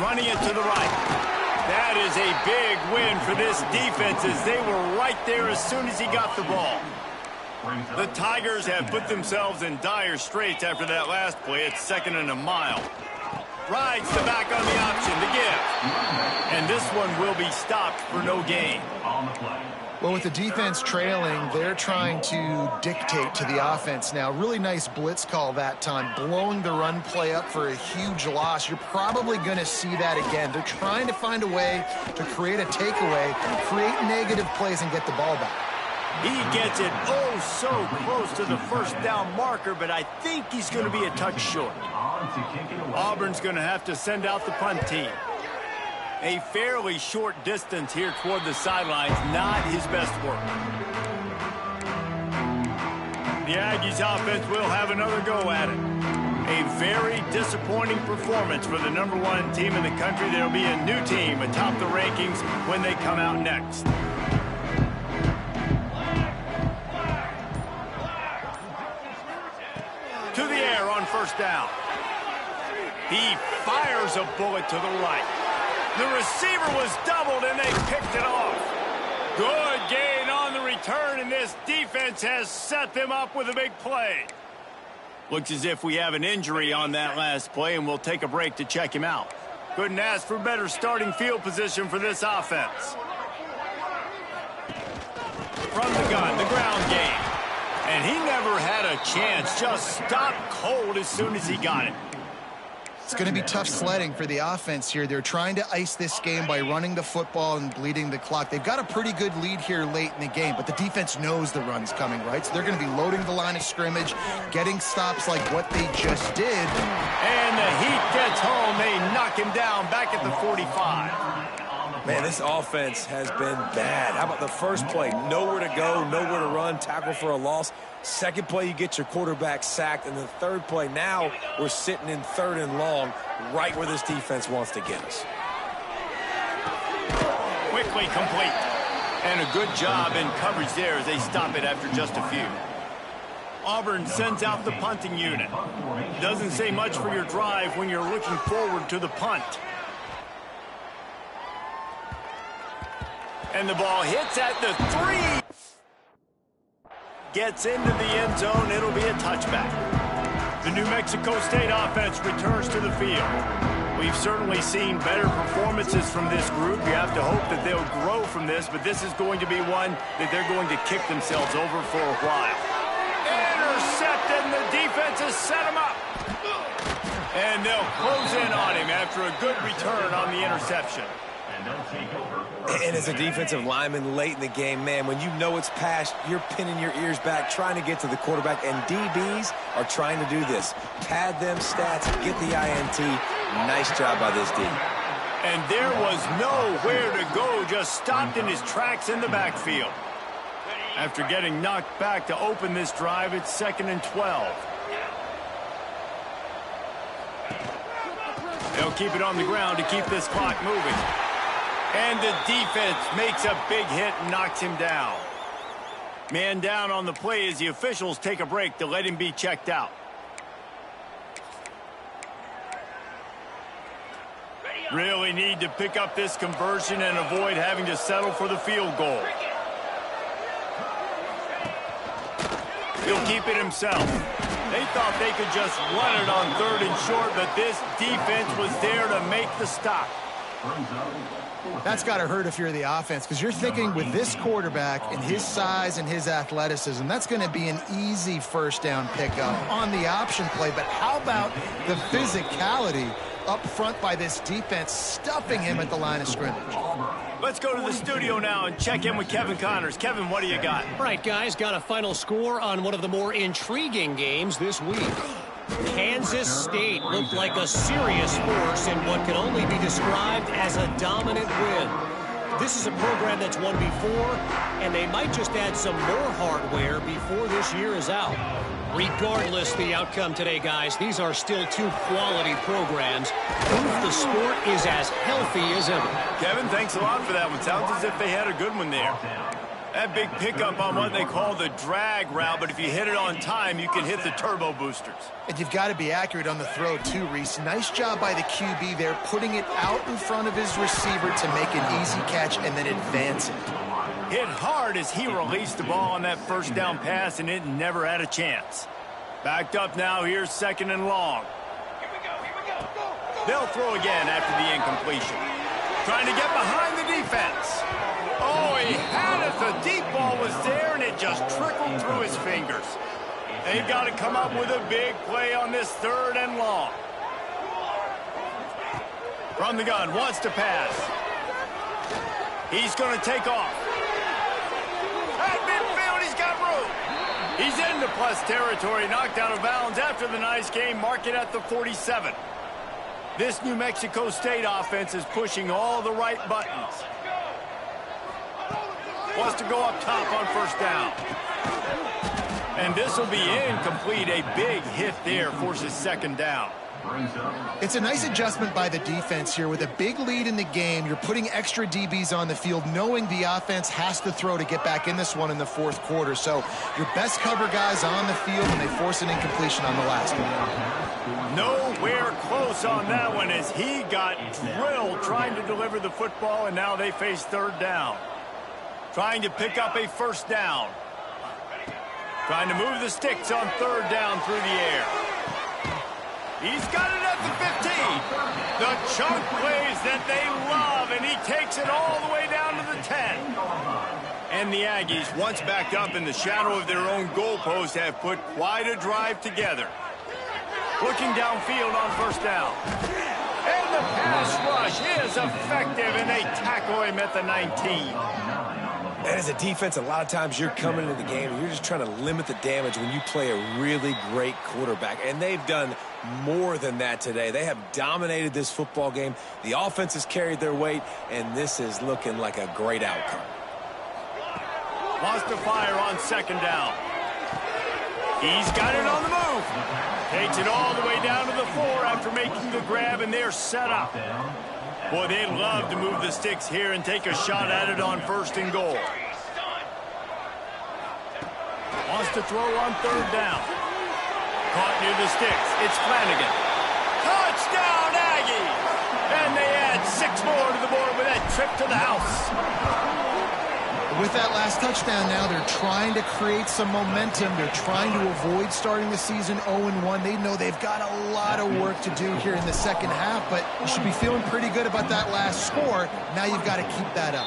Running it to the right. That is a big win for this defense as they were right there as soon as he got the ball. The Tigers have put themselves in dire straits after that last play. It's 2nd and a mile. Rides the back on the option to give. And this one will be stopped for no gain. Well, with the defense trailing, they're trying to dictate to the offense now. Really nice blitz call that time, blowing the run play up for a huge loss. You're probably going to see that again. They're trying to find a way to create a takeaway, create negative plays, and get the ball back. He gets it so close to the first down marker, but I think he's going to be a touch short. Auburn's going to have to send out the punt team. A fairly short distance here toward the sidelines, not his best work. The Aggies offense will have another go at it. A very disappointing performance for the #1 team in the country. There'll be a new team atop the rankings when they come out next. To the air on first down. He fires a bullet to the right. The receiver was doubled, and they picked it off. Good gain on the return, and this defense has set them up with a big play. Looks as if we have an injury on that last play, and we'll take a break to check him out. Couldn't ask for better starting field position for this offense. From the gun, the ground game. And he never had a chance, just stopped cold as soon as he got it. It's going to be tough sledding for the offense here. They're trying to ice this game by running the football and bleeding the clock. They've got a pretty good lead here late in the game, but the defense knows the run's coming, right? So they're going to be loading the line of scrimmage, getting stops like what they just did. And the heat gets home. They knock him down back at the 45. Man, this offense has been bad. How about the first play? Nowhere to go, nowhere to run, tackle for a loss. Second play, you get your quarterback sacked. And the third play, now we're sitting in 3rd and long, right where this defense wants to get us. Quickly complete. And a good job in coverage there as they stop it after just a few. Auburn sends out the punting unit. Doesn't say much for your drive when you're looking forward to the punt. And the ball hits at the 3. Gets into the end zone. It'll be a touchback. The New Mexico State offense returns to the field. We've certainly seen better performances from this group. You have to hope that they'll grow from this, but this is going to be one that they're going to kick themselves over for a while. Intercepted, and the defense has set him up. And they'll close in on him after a good return on the interception. And as a defensive lineman late in the game, man, when you know it's past, you're pinning your ears back, trying to get to the quarterback, and DBs are trying to do this. Pad them stats, get the INT. Nice job by this D. And there was nowhere to go, just stopped in his tracks in the backfield. After getting knocked back to open this drive, it's 2nd and 12. They'll keep it on the ground to keep this clock moving. And the defense makes a big hit and knocks him down. Man down on the play as the officials take a break to let him be checked out. Really need to pick up this conversion and avoid having to settle for the field goal. He'll keep it himself. They thought they could just run it on 3rd and short, but this defense was there to make the stop. That's got to hurt if you're the offense, because you're thinking with this quarterback and his size and his athleticism, that's going to be an easy first down pickup on the option play. But how about the physicality up front by this defense, stuffing him at the line of scrimmage? Let's go to the studio now and check in with Kevin Connors. Kevin, what do you got? All right, guys, got a final score on one of the more intriguing games this week. Kansas State looked like a serious force in what can only be described as a dominant win. This is a program that's won before, and they might just add some more hardware before this year is out. Regardless the outcome today, guys, these are still two quality programs. Proof the sport is as healthy as ever. Kevin, thanks a lot for that one. Sounds as if they had a good one there. That big pickup on what they call the drag route, but if you hit it on time, you can hit the turbo boosters. And you've got to be accurate on the throw, too, Reese. Nice job by the QB there, putting it out in front of his receiver to make an easy catch and then advance it. Hit hard as he released the ball on that first down pass, and it never had a chance. Backed up now, here's 2nd and long. Here we go, go. They'll throw again after the incompletion. Trying to get behind the defense. Oh, he had it. The deep ball was there, and it just trickled through his fingers. They've got to come up with a big play on this 3rd and long. From the gun, wants to pass. He's going to take off. At midfield, he's got room. He's into plus territory, knocked out of bounds after the nice game, mark it at the 47. This New Mexico State offense is pushing all the right buttons. Wants to go up top on 1st down. And this will be incomplete. A big hit there forces 2nd down. It's a nice adjustment by the defense here. With a big lead in the game, you're putting extra DBs on the field, knowing the offense has to throw to get back in this one in the 4th quarter. So your best cover guys on the field, and they force an incompletion on the last one. Nowhere close on that one as he got drilled trying to deliver the football, and now they face 3rd down. Trying to pick up a 1st down. Trying to move the sticks on 3rd down through the air. He's got it at the 15. The chunk plays that they love, and he takes it all the way down to the 10. And the Aggies, once backed up in the shadow of their own goalpost, have put quite a drive together. Looking downfield on 1st down. And the pass rush is effective, and they tackle him at the 19. And as a defense, a lot of times you're coming into the game and you're just trying to limit the damage when you play a really great quarterback. And they've done more than that today. They have dominated this football game. The offense has carried their weight, and this is looking like a great outcome. Wants to fire on 2nd down. He's got it on the move. Takes it all the way down to the 4 after making the grab, and they're set up. Boy, they'd love to move the sticks here and take a shot at it on 1st and goal. Wants to throw on 3rd down. Caught near the sticks. It's Flanagan. Touchdown, Aggie! And they add 6 more to the board with that trip to the house. With that last touchdown now, they're trying to create some momentum. They're trying to avoid starting the season 0-1. They know they've got a lot of work to do here in the 2nd half, but you should be feeling pretty good about that last score. Now you've got to keep that up.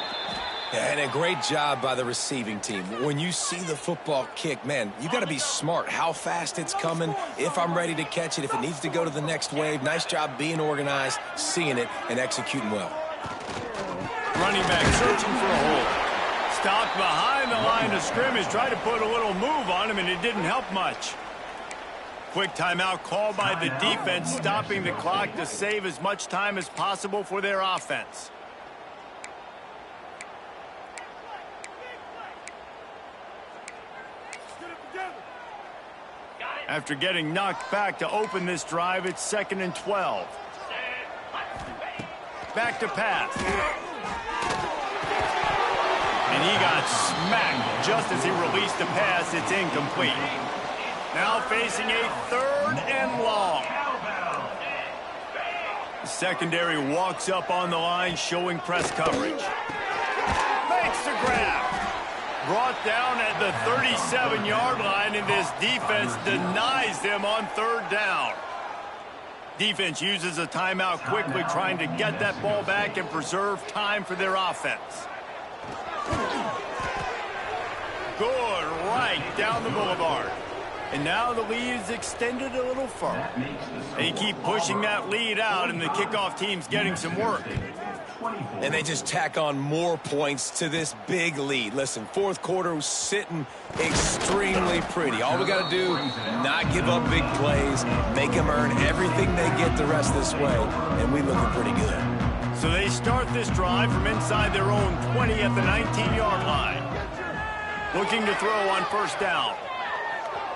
Yeah, and a great job by the receiving team. When you see the football kick, man, you got to be smart how fast it's coming, if I'm ready to catch it, if it needs to go to the next wave. Nice job being organized, seeing it, and executing well. Running back searching for a hole. Stopped behind the line of scrimmage, tried to put a little move on him, and it didn't help much. Quick timeout called by the defense, stopping the clock to save as much time as possible for their offense. After getting knocked back to open this drive, it's 2nd and 12. back to pass. And he got smacked just as he released the pass. It's incomplete. Now facing a 3rd and long. The secondary walks up on the line, showing press coverage. Makes the grab. Brought down at the 37-yard line, and this defense denies them on 3rd down. Defense uses a timeout quickly, trying to get that ball back and preserve time for their offense. Good, right down the boulevard. And now the lead is extended a little further. They keep pushing that lead out, and the kickoff team's getting some work. And they just tack on more points to this big lead. Listen, 4th quarter was sitting extremely pretty. All we got to do, not give up big plays, make them earn everything they get the rest this way, and we looking pretty good. So they start this drive from inside their own 20 at the 19-yard line. Looking to throw on 1st down.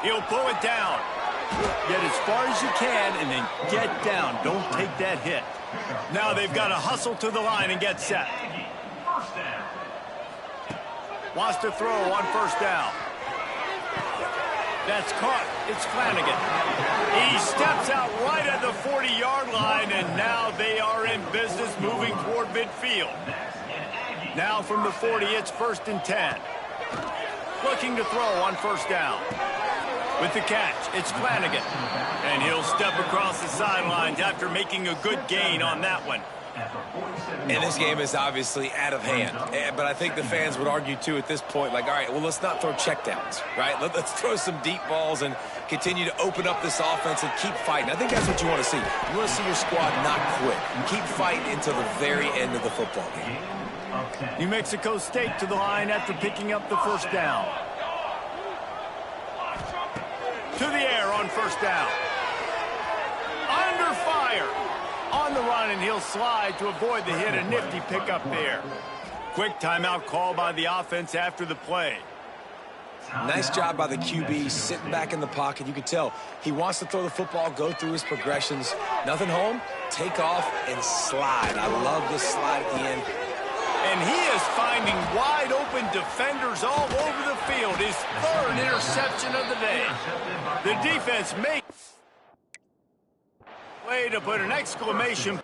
He'll pull it down. Get as far as you can and then get down. Don't take that hit. Now they've got to hustle to the line and get set. Wants to throw on 1st down. That's caught. It's Flanagan. He steps out right at the 40-yard line, and now they are in business moving toward midfield. Now from the 40, it's 1st and 10. Looking to throw on 1st down. With the catch, it's Flanagan. And he'll step across the sidelines after making a good gain on that one. And this game is obviously out of hand. But I think the fans would argue, too, at this point, like, all right, well, let's not throw checkdowns, right? Let's throw some deep balls and continue to open up this offense and keep fighting. I think that's what you want to see. You want to see your squad not quit. Keep fighting until the very end of the football game. New Mexico State to the line after picking up the 1st down. To the air on 1st down. Under fire. On the run, and he'll slide to avoid the hit. A nifty pickup there. Quick timeout call by the offense after the play. Nice job by the QB sitting back in the pocket. You can tell he wants to throw the football, go through his progressions. Nothing home, take off, and slide. I love this slide at the end. And he is finding wide open defenders all over the field. His 3rd interception of the day. The defense makes way to put an exclamation